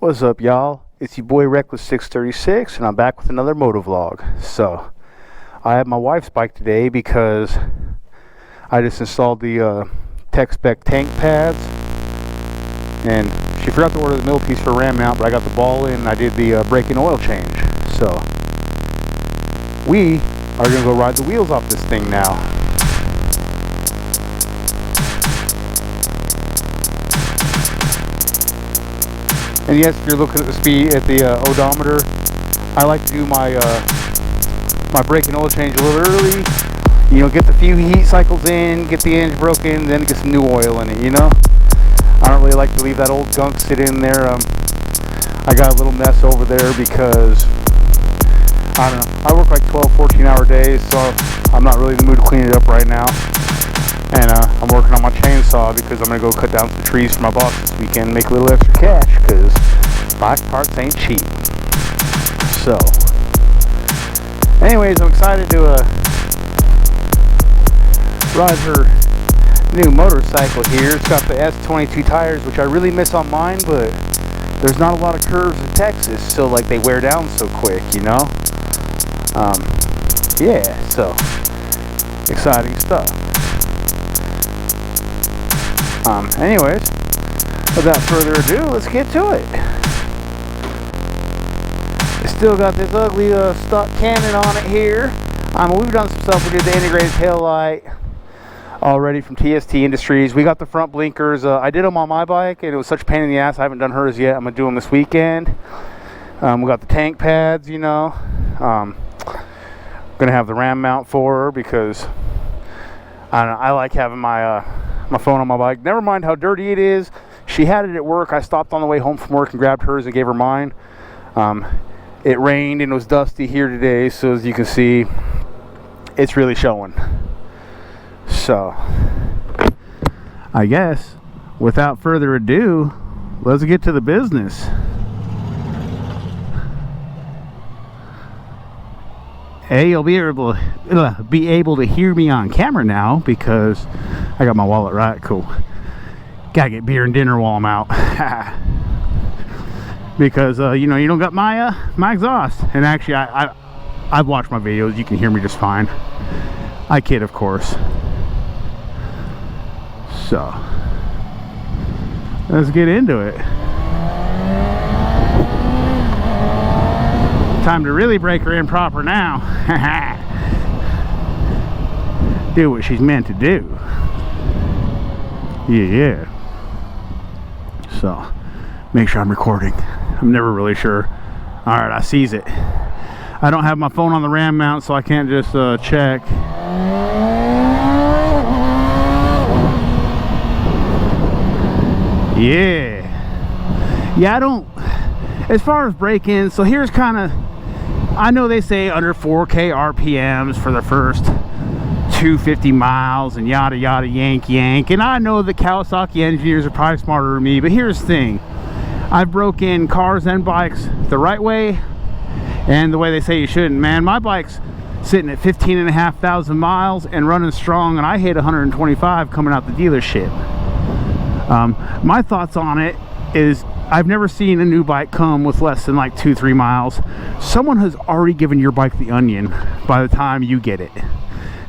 What's up, y'all? It's your boy Reckless636, and I'm back with another motovlog. So, I have my wife's bike today because I just installed the tech spec tank pads, and she forgot to order the middle piece for a ram mount, but I got the ball in and I did the brake and oil change. So, we are going to go ride the wheels off this thing now. And yes, if you're looking at the speed at the odometer, I like to do my my brake and oil change a little early. You know, get the few heat cycles in, get the engine broken, then get some new oil in it. You know, I don't really like to leave that old gunk sit in there. I got a little mess over there because I don't know. I work like 12-14 hour days, so I'm not really in the mood to clean it up right now. And I'm working on my chainsaw because I'm going to go cut down some trees for my boss this weekend and make a little extra cash because bike parts ain't cheap. So, anyways, I'm excited to ride her new motorcycle here. It's got the S22 tires, which I really miss on mine, but there's not a lot of curves in Texas, so like they wear down so quick, you know? Yeah, so, exciting stuff. Anyways, without further ado, let's get to it. I still got this ugly stock cannon on it here. We've done some stuff. We did the integrated tail light already from TST Industries. We got the front blinkers. I did them on my bike, and it was such a pain in the ass. I haven't done hers yet. I'm gonna do them this weekend. We got the tank pads. You know, gonna have the ram mount for her because I don't know, I like having my my phone on my bike. Never mind how dirty it is. She had it at work. I stopped on the way home from work and grabbed hers and gave her mine. It rained and it was dusty here today, so as you can see, it's really showing. So, I guess without further ado, let's get to the business. Hey, you'll be able to hear me on camera now because I got my wallet right. Cool. Gotta get beer and dinner while I'm out. Because you know, you don't got my my exhaust. And actually, I've watched my videos. You can hear me just fine. I kid, of course. So let's get into it. Time to really break her in proper now. Do what she's meant to do. Yeah. So, make sure I'm recording. I'm never really sure. Alright, I sees it. I don't have my phone on the ram mount, so I can't just check. Yeah, I don't, as far as break-ins, so here's kind of, I know they say under 4K RPMs for the first 250 miles and yada yada yank, and I know the Kawasaki engineers are probably smarter than me, but here's the thing. I've broke in cars and bikes the right way and the way they say you shouldn't. Man, my bike's sitting at 15,500 miles and running strong, and I hit 125 coming out the dealership. My thoughts on it is I've never seen a new bike come with less than like 2-3 miles. Someone has already given your bike the onion by the time you get it.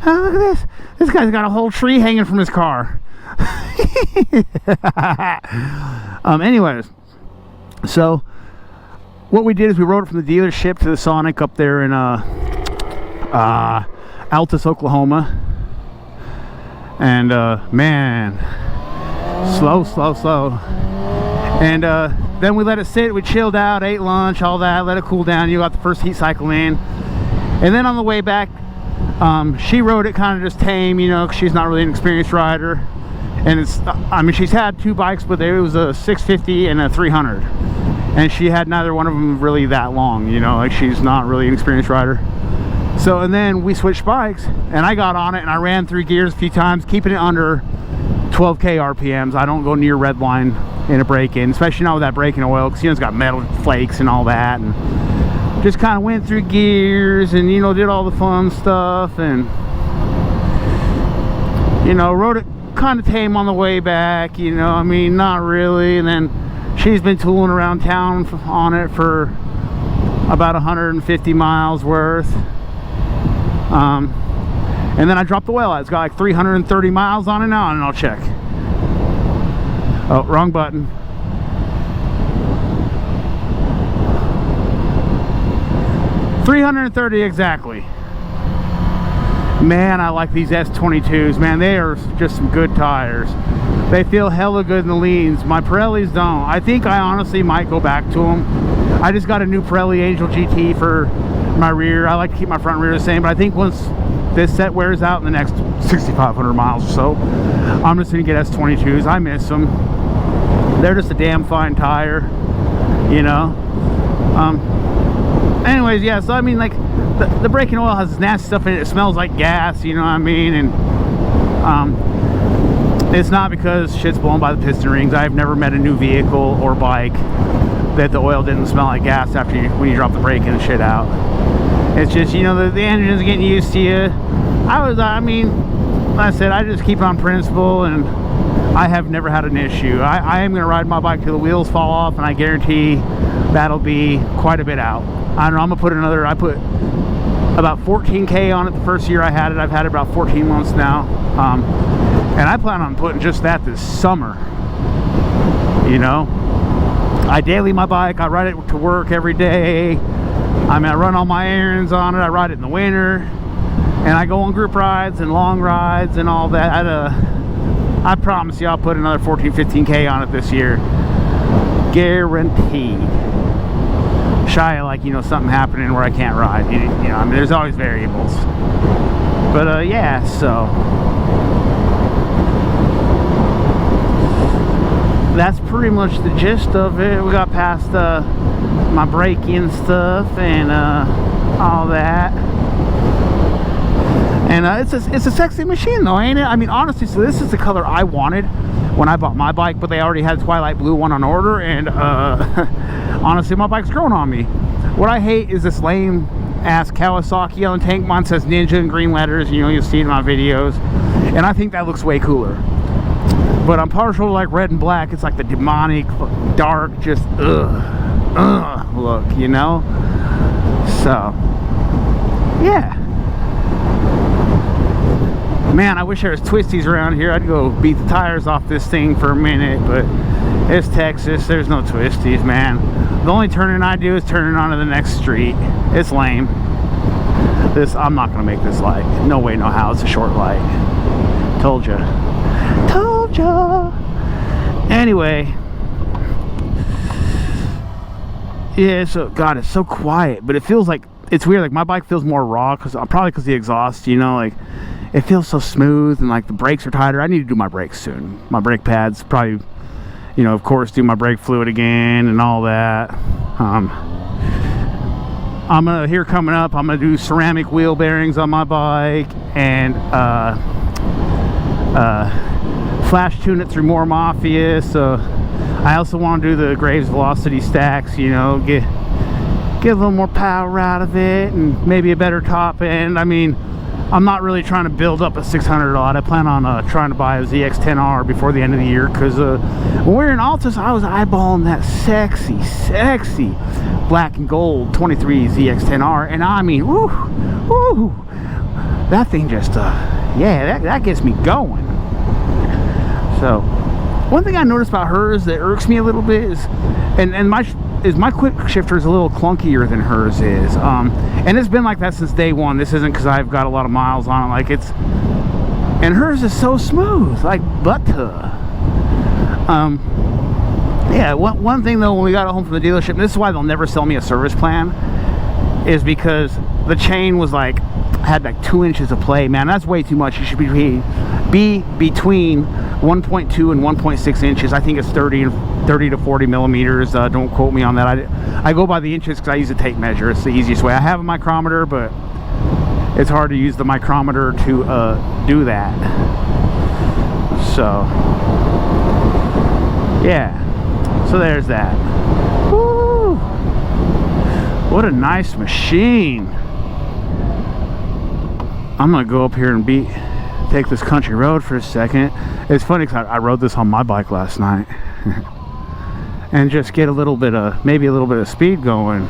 Oh, look at this. This guy's got a whole tree hanging from his car. Anyways, so what we did is we rode it from the dealership to the Sonic up there in Altus, Oklahoma. And man, slow. And then we let it sit. We chilled out, ate lunch, all that, let it cool down. You got the first heat cycle in. And then on the way back, she rode it kind of just tame, you know, 'cause she's not really an experienced rider. And it's, I mean, she's had two bikes, but it was a 650 and a 300. And she had neither one of them really that long, you know, like she's not really an experienced rider. So, and then we switched bikes, and I got on it and I ran through gears a few times, keeping it under 12K RPMs. I don't go near red line in a break-in, especially not with that braking oil, because you know it's got metal flakes and all that, and just kind of went through gears and, you know, did all the fun stuff, and, you know, rode it kind of tame on the way back, you know, I mean, not really. And then she's been tooling around town on it for about 150 miles worth. And then I dropped the oil out. It's got like 330 miles on it now, and I'll check. Oh, wrong button. $330 exactly. Man, I like these S22s, man. They are just some good tires. They feel hella good in the leans. My Pirellis don't. I think I honestly might go back to them. I just got a new Pirelli Angel GT for my rear. I like to keep my front and rear the same, but I think once this set wears out in the next 6,500 miles or so, I'm just gonna get S22s. I miss them. They're just a damn fine tire, you know. Anyways, yeah, so I mean, like, the braking oil has nasty stuff in it. It smells like gas, you know what I mean? And it's not because shit's blown by the piston rings. I've never met a new vehicle or bike that the oil didn't smell like gas after when you drop the brake and shit out. It's just, you know, the engine's getting used to you. I mean, like I said, I just keep on principle, and I have never had an issue. I am gonna ride my bike till the wheels fall off, and I guarantee that'll be quite a bit out. I don't know, I'm gonna put another, I put about 14K on it the first year I had it. I've had it about 14 months now. And I plan on putting just that this summer. You know, I daily my bike, I ride it to work every day. I mean, I run all my errands on it. I ride it in the winter, and I go on group rides and long rides and all that. I promise you I'll put another 14-15K on it this year, guaranteed. Shy of, like, you know, something happening where I can't ride, you know, I mean, there's always variables. But yeah, so that's pretty much the gist of it. We got past my braking stuff and all that, and it's a sexy machine though, ain't it? I mean, honestly, so this is the color I wanted when I bought my bike, but they already had a Twilight Blue one on order, and honestly, my bike's growing on me. What I hate is this lame ass Kawasaki on the tank. Mine says Ninja in green letters, you know, you'll see it in my videos, and I think that looks way cooler. But I'm partial to like red and black. It's like the demonic, dark, just look, you know? So, yeah. Man, I wish there was twisties around here. I'd go beat the tires off this thing for a minute, but it's Texas. There's no twisties, man. The only turning I do is turning onto the next street. It's lame. I'm not gonna make this light. No way, no how. It's a short light. Told ya. Told ya. Anyway. Yeah, so God, it's so quiet, but it feels like it's weird. Like my bike feels more raw probably because the exhaust, you know, like it feels so smooth, and like the brakes are tighter. I need to do my brakes soon. My brake pads, probably, you know, of course, do my brake fluid again and all that. I'm gonna, here coming up, I'm gonna do ceramic wheel bearings on my bike, and flash tune it through more Mafia. So I also want to do the Graves Velocity stacks, you know, get a little more power out of it, and maybe a better top end. I mean, I'm not really trying to build up a 600 lot. I plan on trying to buy a ZX10R before the end of the year, because when we were in Altus, I was eyeballing that sexy black and gold 23 ZX10R, and I mean, woo, that thing just, yeah, that gets me going. So, one thing I noticed about hers that irks me a little bit is, and my quick shifter is a little clunkier than hers is, and it's been like that since day one. This isn't because I've got a lot of miles on it, like it's, and hers is so smooth, like butter. Yeah, one thing though, when we got it home from the dealership, and this is why they'll never sell me a service plan, is because the chain was like, had like 2 inches of play. Man, that's way too much. You should be between 1.2 and 1.6 inches. I think it's 30 to 40 millimeters. Don't quote me on that. I go by the inches because I use a tape measure. It's the easiest way. I have a micrometer, but it's hard to use the micrometer to do that. So yeah, so there's that. Woo! What a nice machine. I'm gonna go up here and take this country road for a second. It's funny because I rode this on my bike last night. and just get a little bit of, maybe a little bit of speed going.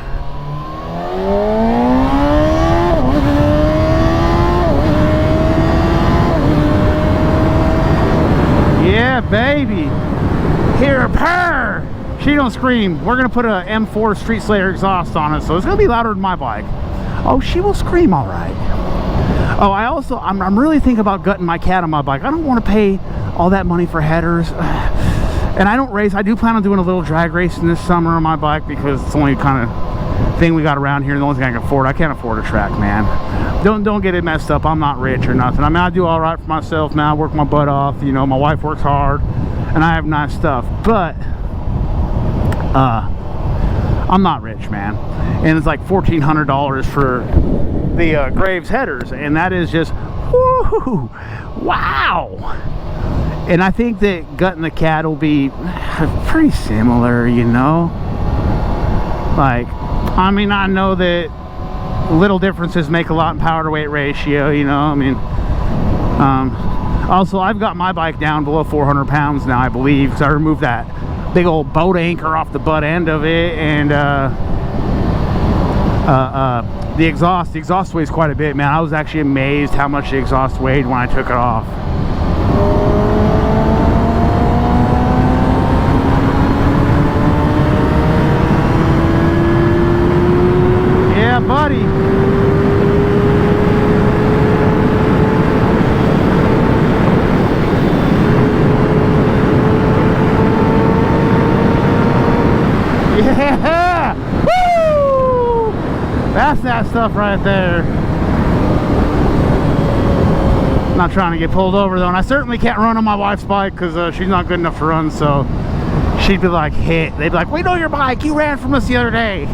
Yeah, baby. Hear her. She don't scream. We're gonna put a M4 Street Slayer exhaust on it, so it's gonna be louder than my bike. Oh, she will scream all right. Oh, I'm really thinking about gutting my cat on my bike. I don't want to pay all that money for headers. And I don't race. I do plan on doing a little drag racing this summer on my bike because it's the only kind of thing we got around here and the only thing I can afford. I can't afford a track, man. Don't get it messed up. I'm not rich or nothing. I mean, I do all right for myself, man. I work my butt off. You know, my wife works hard and I have nice stuff. But I'm not rich, man. And it's like $1,400 for the Graves headers, and that is just whoo, wow. And I think that gutting the cat will be pretty similar, you know. Like, I mean, I know that little differences make a lot in power to weight ratio, you know. I mean, also I've got my bike down below 400 pounds now, I believe, because I removed that big old boat anchor off the butt end of it, and the exhaust weighs quite a bit, man. I was actually amazed how much the exhaust weighed when I took it off. Yeah, buddy. Yeah! Woo! That's that stuff right there. I'm not trying to get pulled over though, and I certainly can't run on my wife's bike because she's not good enough to run, so she'd be like, hit. They'd be like, we know your bike, you ran from us the other day.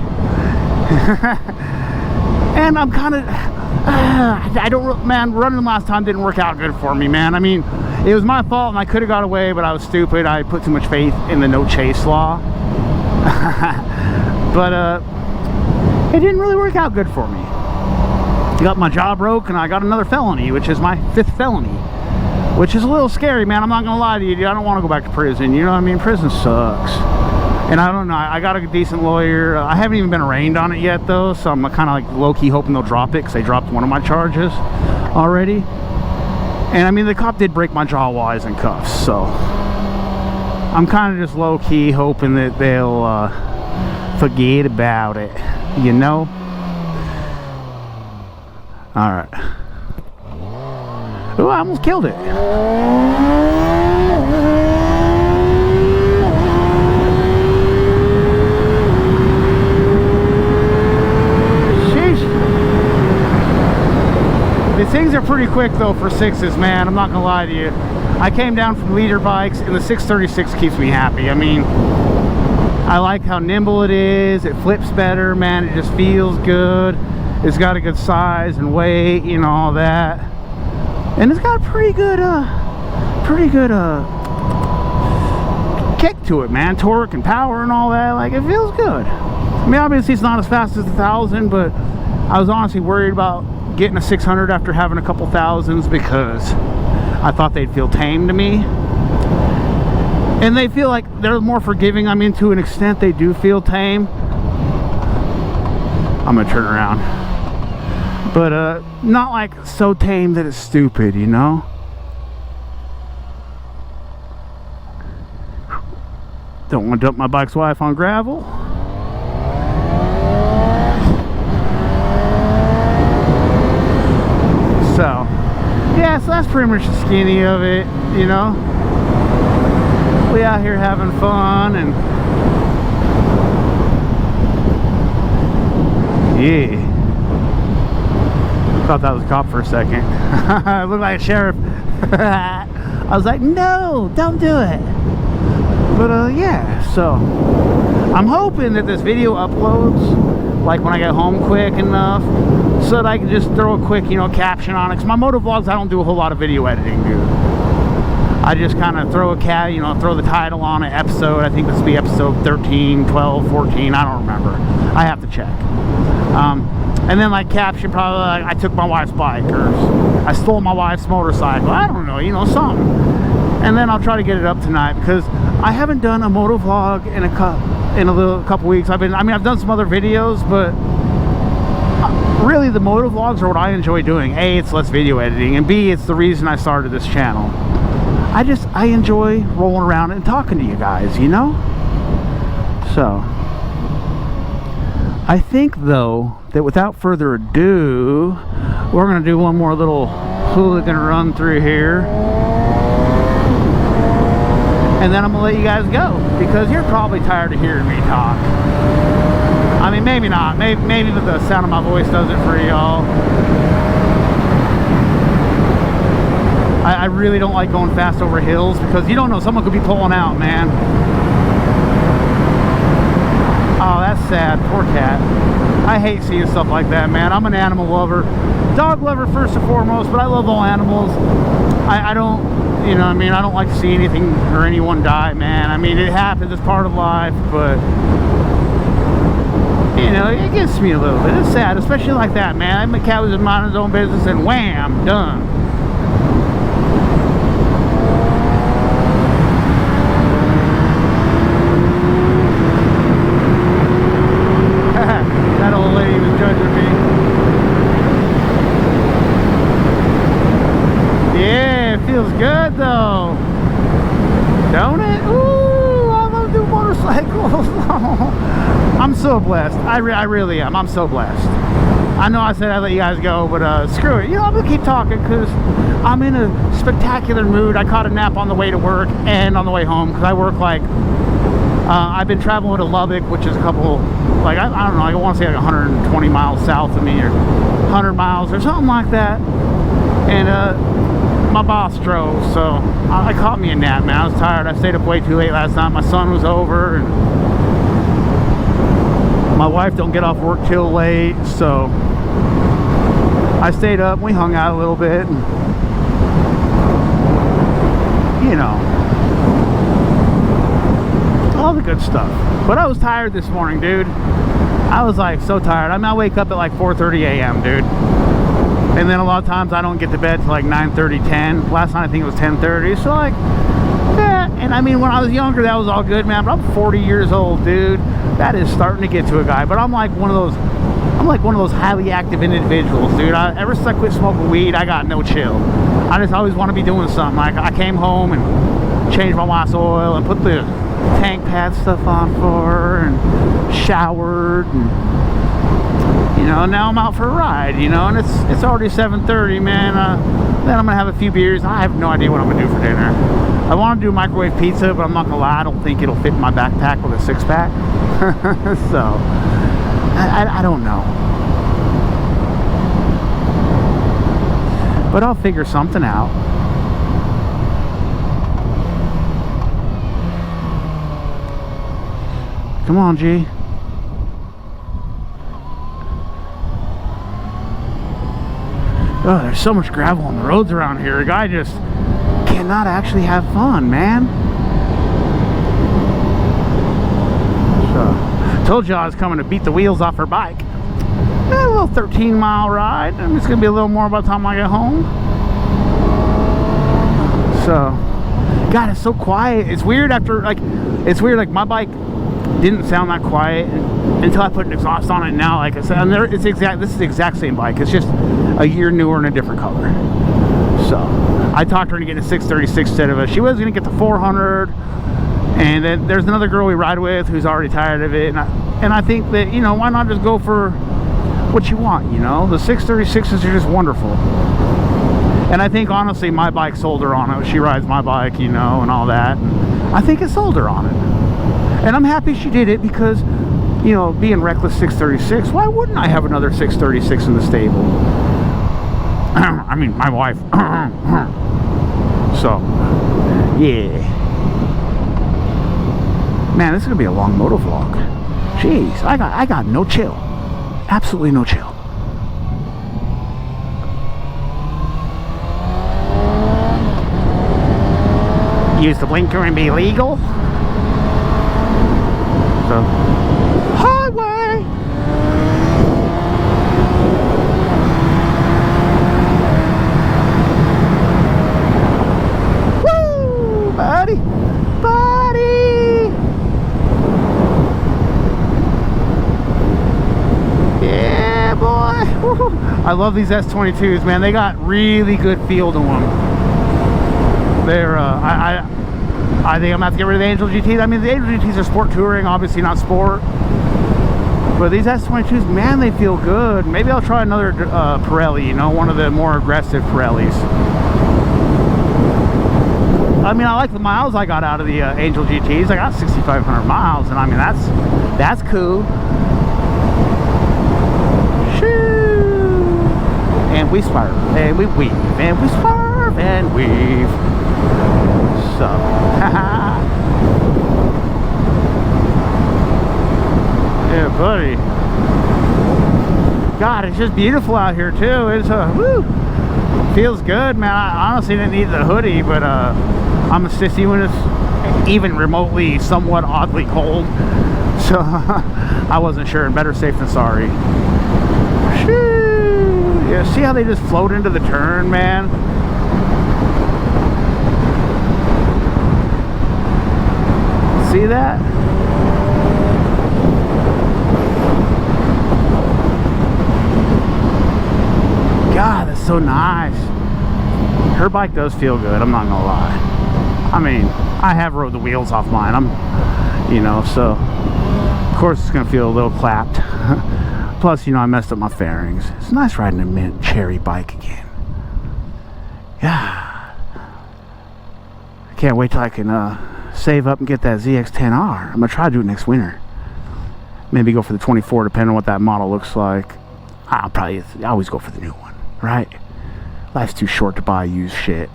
And I'm kind of, I don't, man, running last time didn't work out good for me, man. I mean, it was my fault and I could have got away, but I was stupid. I put too much faith in the no chase law. But it didn't really work out good for me. I got my jaw broke and I got another felony, which is my 5th felony, which is a little scary, man. I'm not gonna lie to you, dude. I don't want to go back to prison, you know what I mean? Prison sucks. And I don't know, I got a decent lawyer. I haven't even been arraigned on it yet though, so I'm kind of like low-key hoping they'll drop it because they dropped one of my charges already. And I mean, the cop did break my jaw while I was in cuffs, so I'm kind of just low-key hoping that they'll forget about it, you know? Alright. Oh, I almost killed it. Sheesh. These things are pretty quick though for 6s, man. I'm not gonna lie to you. I came down from leader bikes and the 636 keeps me happy. I mean, I like how nimble it is. It flips better, man. It just feels good. It's got a good size and weight, you know, all that. And it's got pretty good kick to it, man. Torque and power and all that. Like, it feels good. I mean, obviously it's not as fast as the 1000, but I was honestly worried about getting a 600 after having a couple thousands because I thought they'd feel tame to me. And they feel like they're more forgiving. I mean, to an extent, they do feel tame. I'm gonna turn around. But not like so tame that it's stupid, you know? Don't want to dump my bike's wife on gravel. So, yeah, so that's pretty much the skinny of it, you know? We out here having fun and yeah. Thought that was a cop for a second. It looked like a sheriff. I was like, no, don't do it. But yeah, so I'm hoping that this video uploads like when I get home quick enough so that I can just throw a quick, you know, caption on it. Because my motovlogs, I don't do a whole lot of video editing, dude. I just kind of throw throw the title on an episode. I think this will be episode 13, 12, 14. I don't remember. I have to check. And then like caption probably like I took my wife's bike or I stole my wife's motorcycle. I don't know, you know, something. And then I'll try to get it up tonight because I haven't done a motovlog in a couple weeks. I've done some other videos, but really the motovlogs are what I enjoy doing. A, it's less video editing, and B, it's the reason I started this channel. I enjoy rolling around and talking to you guys, you know? So I think though that without further ado, we're gonna do one more little hooligan run through here, and then I'm gonna let you guys go, because you're probably tired of hearing me talk. I mean, maybe not. Maybe the sound of my voice does it for y'all. I really don't like going fast over hills, because you don't know, someone could be pulling out, man. Oh, that's sad. Poor cat. I hate seeing stuff like that, man. I'm an animal lover. Dog lover first and foremost, but I love all animals. I don't, you know what I mean? I don't like to see anything or anyone die, man. I mean, it happens. It's part of life, but you know, it gets me a little bit. It's sad, especially like that, man. My cat was minding his own business and wham, done. That old lady was judging me. Yeah, it feels good though. Don't it? Ooh, I love doing motorcycles. I'm so blessed. I really am. I'm so blessed. I know I said I'd let you guys go, but screw it. You know, I'm gonna keep talking because I'm in a spectacular mood. I caught a nap on the way to work and on the way home, because I work like I've been traveling to Lubbock, which is a couple, like I don't know, I want to say like 120 miles south of me, or 100 miles or something like that. And my boss drove, so I caught me a nap, man. I was tired. I stayed up way too late last night. My son was over, and my wife don't get off work till late, so I stayed up. We hung out a little bit, and you know, all the good stuff. But I was tired this morning, dude. I was like so tired. I mean, I wake up at like 4:30 a.m., dude. And then a lot of times I don't get to bed till like 9:30, 10. Last night I think it was 10:30. So like, yeah. And I mean, when I was younger, that was all good, man. But I'm 40 years old, dude. That is starting to get to a guy. But I'm like one of those highly active individuals, dude. Ever since I quit smoking weed, I got no chill. I just always want to be doing something. Like I came home and changed my wife's oil and put the tank pad stuff on for her and showered, and you know, now I'm out for a ride, you know, and it's already 7:30, man. Then I'm gonna have a few beers. I have no idea what I'm gonna do for dinner. I want to do microwave pizza, but I'm not gonna lie, I don't think it'll fit in my backpack with a 6-pack. So I don't know, but I'll figure something out. Come on, G. Oh, there's so much gravel on the roads around here. A guy just cannot actually have fun, man. So, told you I was coming to beat the wheels off her bike. A little 13-mile ride. And it's gonna be a little more by the time I get home. So, God, it's so quiet. It's weird after, like, my bike didn't sound that quiet until I put an exhaust on it. Now, like I said, this is the exact same bike. It's just a year newer and a different color. So I talked her into getting a 636 instead of she was gonna get the 400. And then there's another girl we ride with who's already tired of it, and I think that, you know, why not just go for what you want, you know? The 636s are just wonderful. And I think honestly my bike sold her on it. She rides my bike, you know, and all that. I think it sold her on it. And I'm happy she did it, because, you know, being reckless 636, why wouldn't I have another 636 in the stable? I mean, my wife. So, yeah. Man, this is gonna be a long moto vlog. Jeez, I got no chill. Absolutely no chill. Use the blinker and be legal. So, highway. Woo, buddy, buddy. I love these S22s, man. They got really good feel to them. They're I think I'm gonna have to get rid of the Angel GTs. I mean, the Angel GTs are sport touring, obviously not sport. But these S22s, man, they feel good. Maybe I'll try another Pirelli, you know, one of the more aggressive Pirellis. I mean, I like the miles I got out of the Angel GTs. I got 6,500 miles, and I mean, that's cool. Shoo! And we swerve, and we weave, and we swerve, and weave. So, yeah, buddy. God, it's just beautiful out here too. It's woo, feels good, man. I honestly didn't need the hoodie, but I'm a sissy when it's even remotely somewhat oddly cold. So I wasn't sure, and better safe than sorry. Shoo. Yeah, see how they just float into the turn, man? See that? God, that's so nice. Her bike does feel good, I'm not gonna lie. I mean, I have rode the wheels off mine. You know, so of course it's gonna feel a little clapped. Plus, you know, I messed up my fairings. It's nice riding a mint cherry bike again. Yeah. I can't wait till I can save up and get that ZX-10R. I'm gonna try to do it next winter. Maybe go for the 24, depending on what that model looks like. I always go for the new one, right? Life's too short to buy used shit.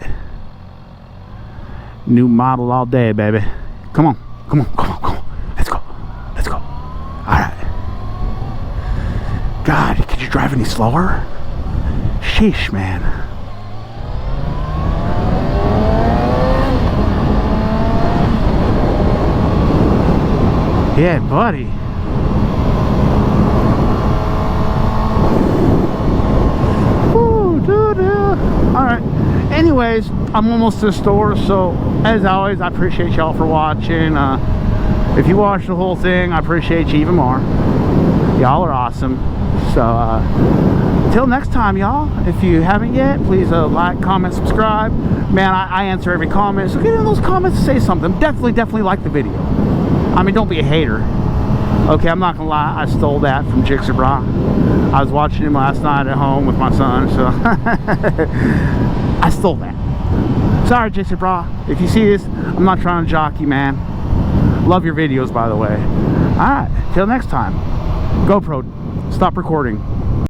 New model all day, baby. Come on, come on, come on, come on. Let's go, let's go. All right. God, could you drive any slower? Sheesh, man. Yeah, buddy. Alright, anyways, I'm almost to the store, so as always, I appreciate y'all for watching. If you watched the whole thing, I appreciate you even more. Y'all are awesome. So till next time, y'all, if you haven't yet, please like, comment, subscribe. Man, I answer every comment, so get in those comments and say something. Definitely like the video. I mean, don't be a hater. Okay, I'm not gonna lie, I stole that from Jigsaw. I was watching him last night at home with my son, so I stole that. Sorry, Jigsaw. If you see this, I'm not trying to jock you, man. Love your videos, by the way. Alright, till next time. GoPro, stop recording.